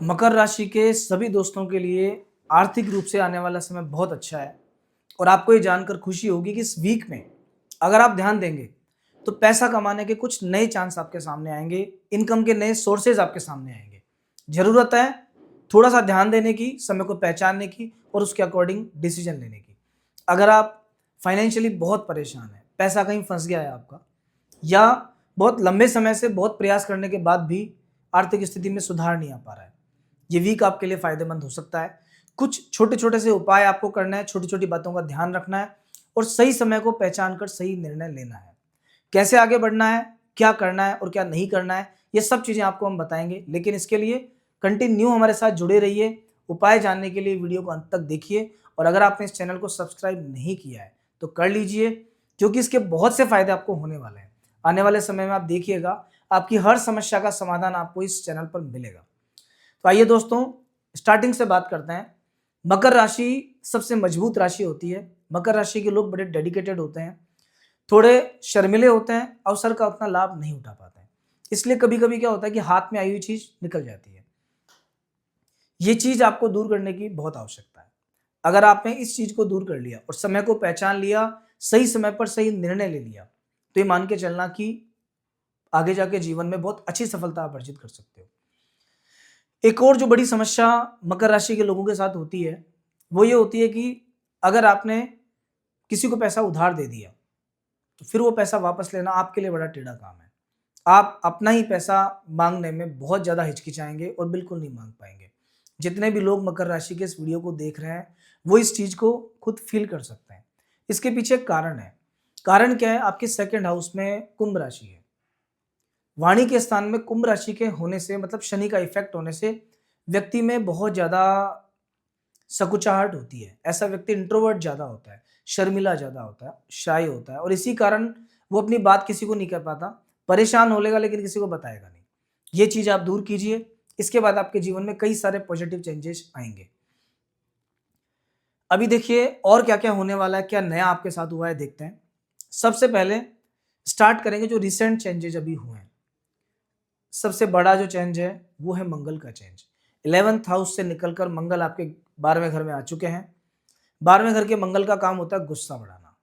मकर राशि के सभी दोस्तों के लिए आर्थिक रूप से आने वाला समय बहुत अच्छा है और आपको ये जानकर खुशी होगी कि इस वीक में अगर आप ध्यान देंगे तो पैसा कमाने के कुछ नए चांस आपके सामने आएंगे, इनकम के नए सोर्सेज आपके सामने आएंगे। जरूरत है थोड़ा सा ध्यान देने की, समय को पहचानने की और उसके अकॉर्डिंग डिसीजन लेने की। अगर आप फाइनेंशियली बहुत परेशान हैं, पैसा कहीं फंस गया है आपका, या बहुत लंबे समय से बहुत प्रयास करने के बाद भी आर्थिक स्थिति में सुधार नहीं आ पा रहा है, ये वीक आपके लिए फायदेमंद हो सकता है। कुछ छोटे छोटे से उपाय आपको करना है, छोटी छोटी बातों का ध्यान रखना है और सही समय को पहचान कर सही निर्णय लेना है। कैसे आगे बढ़ना है, क्या करना है और क्या नहीं करना है, ये सब चीजें आपको हम बताएंगे। लेकिन इसके लिए कंटिन्यू हमारे साथ जुड़े रहिए। उपाय जानने के लिए वीडियो को अंत तक देखिए और अगर आपने इस चैनल को सब्सक्राइब नहीं किया है तो कर लीजिए, क्योंकि इसके बहुत से फायदे आपको होने वाले हैं। आने वाले समय में आप देखिएगा, आपकी हर समस्या का समाधान आपको इस चैनल पर मिलेगा। तो आइए दोस्तों, स्टार्टिंग से बात करते हैं। मकर राशि सबसे मजबूत राशि होती है। मकर राशि के लोग बड़े डेडिकेटेड होते हैं, थोड़े शर्मिले होते हैं, अवसर का उतना लाभ नहीं उठा पाते हैं। इसलिए कभी कभी क्या होता है कि हाथ में आई हुई चीज निकल जाती है। ये चीज आपको दूर करने की बहुत आवश्यकता है। अगर आपने इस चीज को दूर कर लिया और समय को पहचान लिया, सही समय पर सही निर्णय ले लिया, तो ये मान के चलना कि आगे जाके जीवन में बहुत अच्छी सफलता आप अर्जित कर सकते हो। एक और जो बड़ी समस्या मकर राशि के लोगों के साथ होती है वो ये होती है कि अगर आपने किसी को पैसा उधार दे दिया तो फिर वो पैसा वापस लेना आपके लिए बड़ा टेढ़ा काम है। आप अपना ही पैसा मांगने में बहुत ज्यादा हिचकिचाएंगे और बिल्कुल नहीं मांग पाएंगे। जितने भी लोग मकर राशि के इस वीडियो को देख रहे हैं वो इस चीज को खुद फील कर सकते हैं। इसके पीछे एक कारण है। कारण क्या है? आपके सेकंड हाउस में कुंभ राशि है। वाणी के स्थान में कुंभ राशि के होने से, मतलब शनि का इफेक्ट होने से, व्यक्ति में बहुत ज्यादा सकुचाहट होती है। ऐसा व्यक्ति इंट्रोवर्ट ज्यादा होता है, शर्मिला ज्यादा होता है, शाय होता है और इसी कारण वो अपनी बात किसी को नहीं कर पाता। परेशान हो लेगा लेकिन किसी को बताएगा नहीं। ये चीज आप दूर कीजिए, इसके बाद आपके जीवन में कई सारे पॉजिटिव चेंजेस आएंगे। अभी देखिए और क्या क्या होने वाला है, क्या नया आपके साथ हुआ है, देखते हैं। सबसे पहले स्टार्ट करेंगे जो रिसेंट चेंजेस अभी हुए हैं। सबसे बड़ा जो चेंज है वो है मंगल का चेंज। 11th हाउस से निकलकर मंगल आपके 12वें घर में आ चुके हैं। 12वें घर के मंगल का काम होता है गुस्सा बढ़ाना,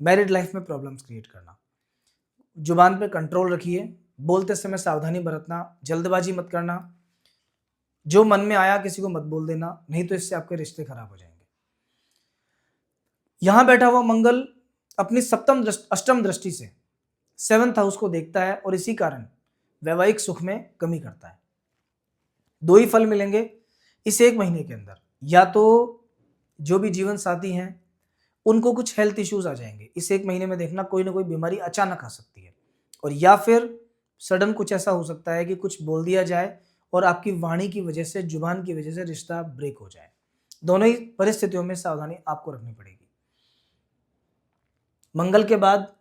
मैरिड लाइफ में प्रॉब्लम्स क्रिएट करना। जुबान पे कंट्रोल रखिए, बोलते समय सावधानी बरतना, जल्दबाजी मत करना, जो मन में आया किसी को मत बोल देना, नहीं तो इससे आपके रिश्ते खराब हो जाएंगे। यहां बैठा हुआ मंगल अपनी अष्टम दृष्टि से 7th हाउस को देखता है और इसी कारण वैवाहिक सुख में कमी करता है। दो ही फल मिलेंगे इस एक महीने के अंदर। या तो जो भी जीवन साथी हैं उनको कुछ हेल्थ इश्यूज आ जाएंगे इस एक महीने में, देखना कोई ना कोई बीमारी अचानक आ सकती है, और या फिर सडन कुछ ऐसा हो सकता है कि कुछ बोल दिया जाए और आपकी वाणी की वजह से, जुबान की वजह से रिश्ता ब्रेक हो जाए। दोनों ही परिस्थितियों में सावधानी आपको रखनी पड़ेगी। मंगल के बाद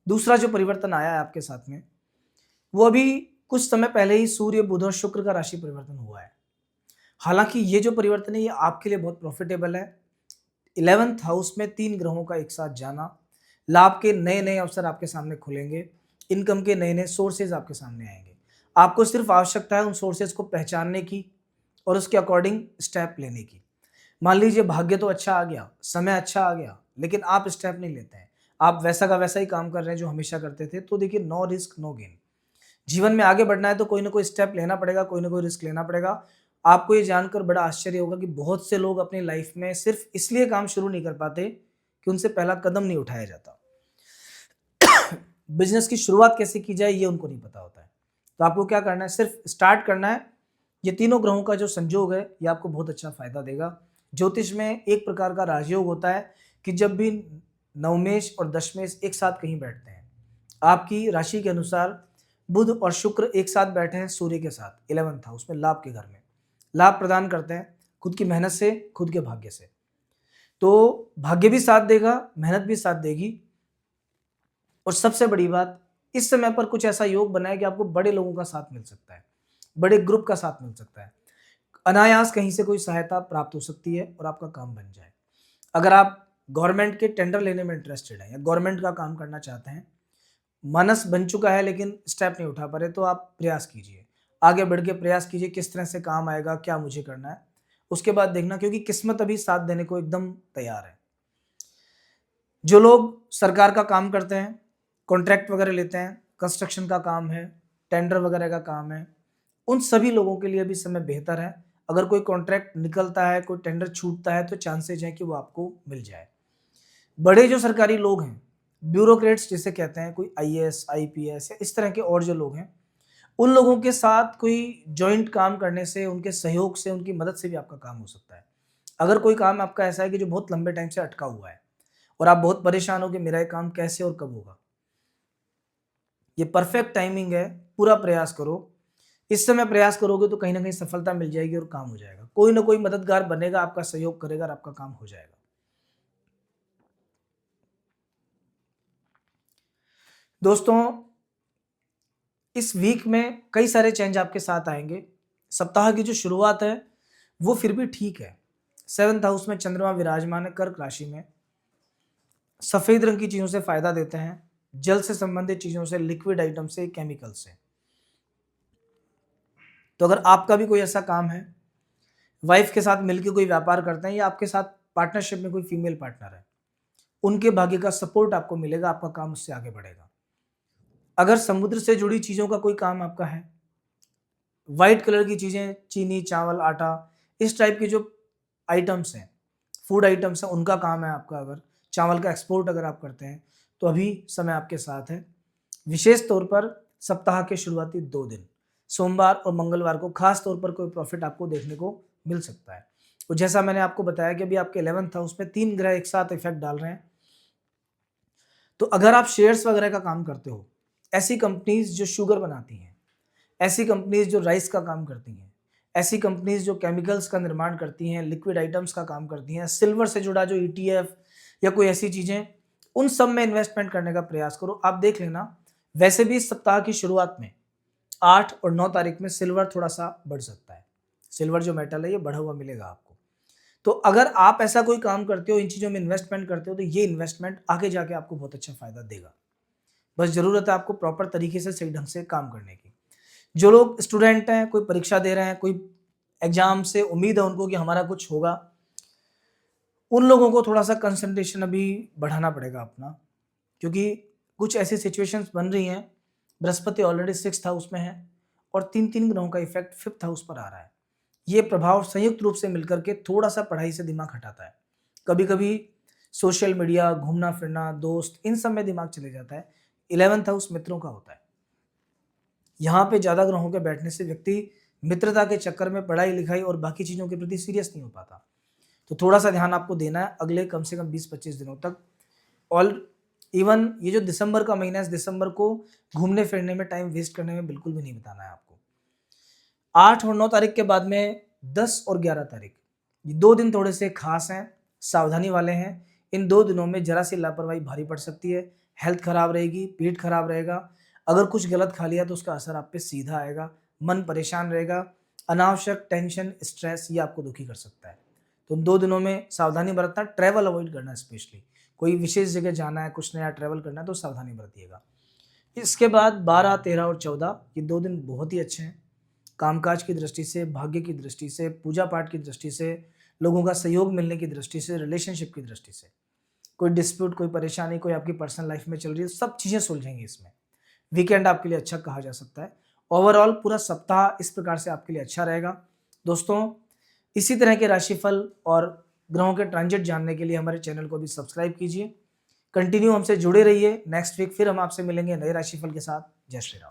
दूसरा जो परिवर्तन आया है आपके साथ में, वो अभी कुछ समय पहले ही सूर्य, बुध और शुक्र का राशि परिवर्तन हुआ है। हालांकि ये जो परिवर्तन है ये आपके लिए बहुत प्रॉफिटेबल है। 11th हाउस में 3 ग्रहों का एक साथ जाना, लाभ के नए नए अवसर आपके सामने खुलेंगे, इनकम के नए नए सोर्सेज आपके सामने आएंगे। आपको सिर्फ आवश्यकता है उन सोर्सेज को पहचानने की और उसके अकॉर्डिंग स्टेप लेने की। मान लीजिए भाग्य तो अच्छा आ गया, समय अच्छा आ गया, लेकिन आप स्टेप नहीं लेते हैं, आप वैसा का वैसा ही काम कर रहे हैं जो हमेशा करते थे, तो देखिए नो रिस्क नो गेन। जीवन में आगे बढ़ना है तो कोई ना कोई स्टेप लेना पड़ेगा, कोई ना कोई रिस्क लेना पड़ेगा। आपको ये जानकर बड़ा आश्चर्य होगा कि बहुत से लोग अपनी लाइफ में सिर्फ इसलिए काम शुरू नहीं कर पाते कि उनसे पहला कदम नहीं उठाया जाता। बिजनेस की शुरुआत कैसे की जाए ये उनको नहीं पता होता है। तो आपको क्या करना है, सिर्फ स्टार्ट करना है। ये तीनों ग्रहों का जो संयोग है ये आपको बहुत अच्छा फायदा देगा। ज्योतिष में एक प्रकार का राजयोग होता है कि जब भी नवमेश और दशमेश एक साथ कहीं बैठते हैं, आपकी राशि के अनुसार बुध और शुक्र एक साथ बैठे हैं सूर्य के साथ 11th हाउस में, लाभ के घर में, लाभ प्रदान करते हैं खुद की मेहनत से, खुद के भाग्य से। तो भाग्य भी साथ देगा, मेहनत भी साथ देगी, और सबसे बड़ी बात, इस समय पर कुछ ऐसा योग बना है कि आपको बड़े लोगों का साथ मिल सकता है, बड़े ग्रुप का साथ मिल सकता है। अनायास कहीं से कोई सहायता प्राप्त हो सकती है और आपका काम बन जाए। अगर आप गवर्नमेंट के टेंडर लेने में इंटरेस्टेड हैं या गवर्नमेंट का काम करना चाहते हैं, मनस बन चुका है लेकिन स्टेप नहीं उठा पा रहे, तो आप प्रयास कीजिए। आगे बढ़ के प्रयास कीजिए किस तरह से काम आएगा, क्या मुझे करना है, उसके बाद देखना, क्योंकि किस्मत अभी साथ देने को एकदम तैयार है। जो लोग सरकार का काम करते हैं, कॉन्ट्रैक्ट वगैरह लेते हैं, कंस्ट्रक्शन का काम है, टेंडर वगैरह का काम है, उन सभी लोगों के लिए भी समय बेहतर है। अगर कोई कॉन्ट्रैक्ट निकलता है, कोई टेंडर छूटता है, तो चांसेज हैं कि वो आपको मिल जाए। बड़े जो सरकारी लोग हैं, ब्यूरोक्रेट्स जिसे कहते हैं, कोई आईएएस, आईपीएस या इस तरह के और जो लोग हैं, उन लोगों के साथ कोई जॉइंट काम करने से, उनके सहयोग से, उनकी मदद से भी आपका काम हो सकता है। अगर कोई काम आपका ऐसा है कि जो बहुत लंबे टाइम से अटका हुआ है और आप बहुत परेशान हो कि मेरा ये काम कैसे और कब होगा, ये परफेक्ट टाइमिंग है, पूरा प्रयास करो। इस समय प्रयास करोगे तो कहीं ना कहीं सफलता मिल जाएगी और काम हो जाएगा। कोई ना कोई मददगार बनेगा, आपका सहयोग करेगा और आपका काम हो जाएगा। दोस्तों, इस वीक में कई सारे चेंज आपके साथ आएंगे। सप्ताह की जो शुरुआत है वो फिर भी ठीक है। 7th हाउस में चंद्रमा विराजमान है कर्क राशि में। सफेद रंग की चीजों से फायदा देते हैं, जल से संबंधित चीजों से, लिक्विड आइटम से, केमिकल से। तो अगर आपका भी कोई ऐसा काम है, वाइफ के साथ मिलकर कोई व्यापार करते हैं या आपके साथ पार्टनरशिप में कोई फीमेल पार्टनर है, उनके भाग्य का सपोर्ट आपको मिलेगा, आपका काम उससे आगे बढ़ेगा। अगर समुद्र से जुड़ी चीजों का कोई काम आपका है, व्हाइट कलर की चीजें, चीनी, चावल, आटा, इस टाइप के जो आइटम्स हैं, फूड आइटम्स हैं, उनका काम है आपका। अगर चावल का एक्सपोर्ट अगर आप करते हैं तो अभी समय आपके साथ है। विशेष तौर पर सप्ताह के शुरुआती 2 दिन, सोमवार और मंगलवार को खास तौर पर कोई प्रॉफिट आपको देखने को मिल सकता है। तो जैसा मैंने आपको बताया कि अभी आपके 11th हाउस में 3 ग्रह एक साथ इफेक्ट डाल रहे हैं। तो अगर आप शेयर्स वगैरह का काम करते हो, ऐसी कंपनीज जो शुगर बनाती हैं, ऐसी कंपनीज जो राइस का काम करती हैं, ऐसी कंपनीज जो केमिकल्स का निर्माण करती हैं, लिक्विड आइटम्स का काम करती हैं, सिल्वर से जुड़ा जो ईटीएफ या कोई ऐसी चीजें, उन सब में इन्वेस्टमेंट करने का प्रयास करो। आप देख लेना, वैसे भी इस सप्ताह की शुरुआत में 8 और 9 तारीख में सिल्वर थोड़ा सा बढ़ सकता है। सिल्वर जो मेटल है ये बढ़ा हुआ मिलेगा आपको। तो अगर आप ऐसा कोई काम करते हो, इन चीजों में इन्वेस्टमेंट करते हो, तो ये इन्वेस्टमेंट आगे जाके आपको बहुत अच्छा फायदा देगा। बस जरूरत है आपको प्रॉपर तरीके से, सही ढंग से काम करने की। जो लोग स्टूडेंट हैं, कोई परीक्षा दे रहे हैं, कोई एग्जाम से उम्मीद है उनको कि हमारा कुछ होगा, उन लोगों को थोड़ा सा कंसंट्रेशन अभी बढ़ाना पड़ेगा अपना, क्योंकि कुछ ऐसी सिचुएशंस बन रही हैं। बृहस्पति ऑलरेडी 6th हाउस में है और 3 ग्रहों का इफेक्ट 5th हाउस पर आ रहा है। ये प्रभाव संयुक्त रूप से मिलकर के थोड़ा सा पढ़ाई से दिमाग हटाता है। कभी कभी सोशल मीडिया, घूमना फिरना, दोस्त, इन सब में दिमाग चले जाता है। 11th हाउस मित्रों का होता है। यहाँ पे ज्यादा ग्रहों के बैठने से व्यक्ति मित्रता के चक्कर में पढ़ाई लिखाई और बाकी चीजों के प्रति सीरियस नहीं हो पाता। तो थोड़ा सा ध्यान आपको देना है अगले कम से कम 20-25 दिनों तक। ऑल इवन ये जो दिसंबर का महीना है, इस दिसंबर को घूमने फिरने में, टाइम वेस्ट करने में बिल्कुल भी नहीं बिताना है आपको। 8 और 9 तारीख के बाद में 10 और 11 तारीख, ये 2 दिन थोड़े से खास हैं, सावधानी वाले हैं। इन 2 दिनों में जरा सी लापरवाही भारी पड़ सकती है। हेल्थ खराब रहेगी, पेट खराब रहेगा। अगर कुछ गलत खा लिया तो उसका असर आप पे सीधा आएगा। मन परेशान रहेगा, अनावश्यक टेंशन, स्ट्रेस, ये आपको दुखी कर सकता है। तो 2 दिनों में सावधानी बरतना, ट्रैवल अवॉइड करना। स्पेशली कोई विशेष जगह जाना है, कुछ नया ट्रैवल करना है तो सावधानी बरतिएगा। इसके बाद 12, 13 और 14 ये 2 दिन बहुत ही अच्छे हैं। कामकाज की दृष्टि से, भाग्य की दृष्टि से, पूजा पाठ की दृष्टि से, लोगों का सहयोग मिलने की दृष्टि से, रिलेशनशिप की दृष्टि से, कोई डिस्प्यूट, कोई परेशानी, कोई आपकी पर्सनल लाइफ में चल रही है, सब चीज़ें सुलझेंगी इसमें। वीकेंड आपके लिए अच्छा कहा जा सकता है। ओवरऑल पूरा सप्ताह इस प्रकार से आपके लिए अच्छा रहेगा। दोस्तों, इसी तरह के राशिफल और ग्रहों के ट्रांजिट जानने के लिए हमारे चैनल को भी सब्सक्राइब कीजिए। कंटिन्यू हमसे जुड़े रहिए। नेक्स्ट वीक फिर हम आपसे मिलेंगे नए राशिफल के साथ। जय श्री राम।